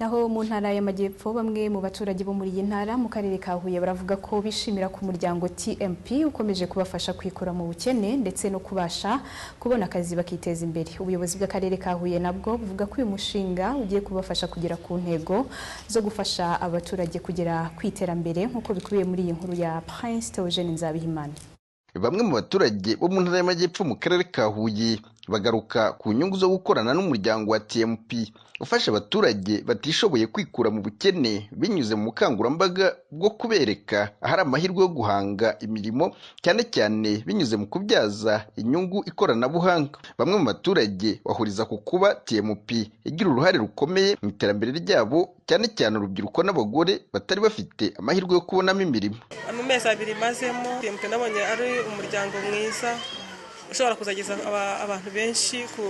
Naho mu ntara y'Amajyepfo bamwe mu baturage bo muri iyi ntara mu karere ka Huye baravuga ko bishimira ku muryango TMP ukomeje kubafasha kwikura mu bukene ndetse no kubasha kubona akazi bakiteza imbere. Ubuyobozi bw'akarere ka Huye nabwo buvuga ko uyu mushinga ugiye kubafasha kugera ku ntego zo gufasha abaturage kugera kwiterambere nkuko bikubiye muri iyi nkuru ya Prince Theogene Nzabihimana. Bamwe mu baturage bo mu ntara y'Amajyepfo mu karere ka Huye bagaruka ku nyungu zo gukorana n'umuryango wa TMP ufasha abaturage batishoboye kwikura mu bukene binyuze mu bukangurambaga bwo kubereka ahari amahirwe yo guhanga imirimo cyane cyane binyuze mu kubyaza inyungu ikoranabuhanga. Bamwe mu baturage bahuriza ku kuba TMP igira uruhare rukomeye mu iterambere ryabo cyane cyane urubyiruko n'abagore batari bafite amahirwe yo kubonamo imirimo. Mu mezi abiri mazemo TMP nabonye ari umuryango mwiza ushobora kuzageza abantu benshi ku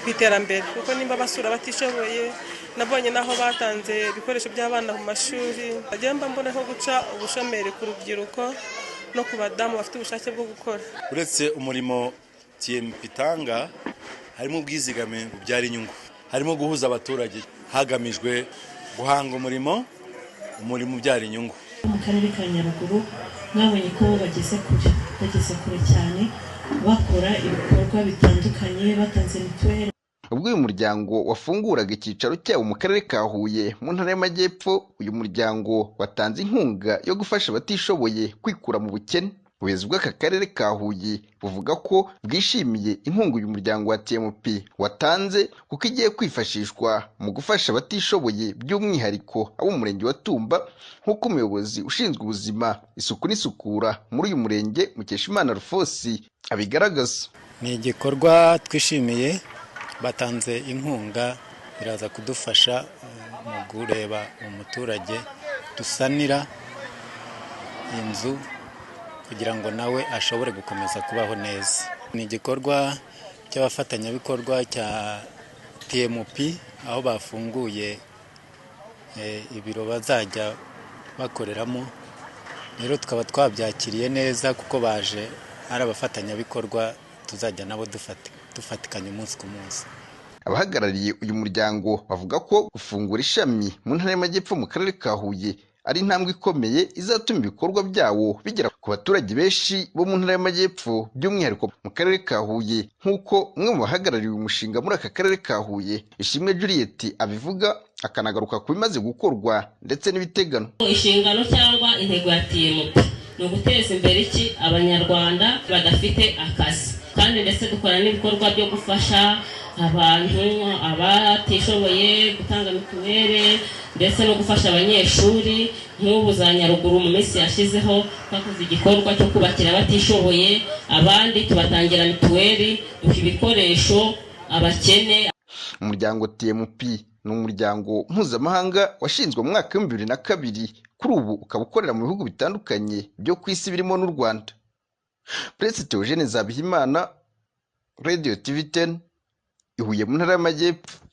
iterambere kuko nimba basura batishoboye nabonye naho batanze ibikoresho by'abana mu mashuri agenda mbona ko guca ubushomeri ku rubyiruko no ku badamu bafite ubushake bwo gukora. Uretse umurimo TMP itanga harimo ubwizigame bubyara inyungu, harimo guhuza abaturage hagamijwe guhanga umurimo ubyara inyungu. Mu karere ka Nyaruguru nabonye ko bageze kure cyane bakora ibikorwa bitandukanye batanze mituweli. Ubwo uyu muryango wafunguraga icyicaro cyawo mu karere ka Huye mu ntara y'Amajyepfo, uyu muryango watanze inkunga yo gufasha abatishoboye kwikura mu bukene. Ubuyobozi bw'aka karere ka Huye buvuga ko bwishimiye inkunga uyu muryango wa TMP watanze kuko igiye kwifashishwa mu gufasha abatishoboye by'umwihariko abo mu murenge wa Tumba nk'uko umuyobozi ushinzwe ubuzima, isuku n'isukura muri uyu murenge Mukeshimana Rufosi abigaragaza. Ni igikorwa twishimiye, batanze inkunga biraza kudufasha mu kureba umuturage dusanira inzu kugira ngo nawe ashobore gukomeza kubaho neza. Ni igikorwa cy'abafatanyabikorwa cya TMP aho bafunguye ibiro bazajya bakoreramo. Rero tukaba twabyakiriye neza kuko baje ari abafatanyabikorwa tuzajya nabo dufatikanya umunsi ku munsi. Abahagarariye uyu muryango bavuga ko gufungura ishami mu ntara y'Amajyepfo mu karere ka Huye ari intambwe ikomeye izatuma ibikorwa byawo bigera ku baturage benshi bo mu ntara y'Amajyepfo by'umwihariko mu karere ka Huye nk'uko umwe mu bahagarariye uyu mushinga muri aka karere ka Huye Ishimwe Juliet abivuga, akanagaruka ku bimaze gukorwa ndetse n'ibiteganwa. Inshingano cyangwa intego ya TMP ni uguteza imbere abanyarwanda badafite akazi, kandi ndetse dukora n'ibikorwa byo gufasha abantu abatishoboye gutanga mituweli ndetse no gufasha abanyeshuri. Nk'ubu za Nyaruguru mu minsi yashizeho twakoze igikorwa cyo kubakira abatishoboye, abandi tubatangira mituweli, duha ibikoresho abakene. Umuryango TMP ni umuryango mpuzamahanga washinzwe mu mwaka wa 2002, kuri ubu ukaba ukorera mu bihugu bitandukanye byo ku isi birimo n'u Rwanda. Prince Theogene Nzabihimana, Radio TV 10, Ihuye mu ntara y'Amajyepfo.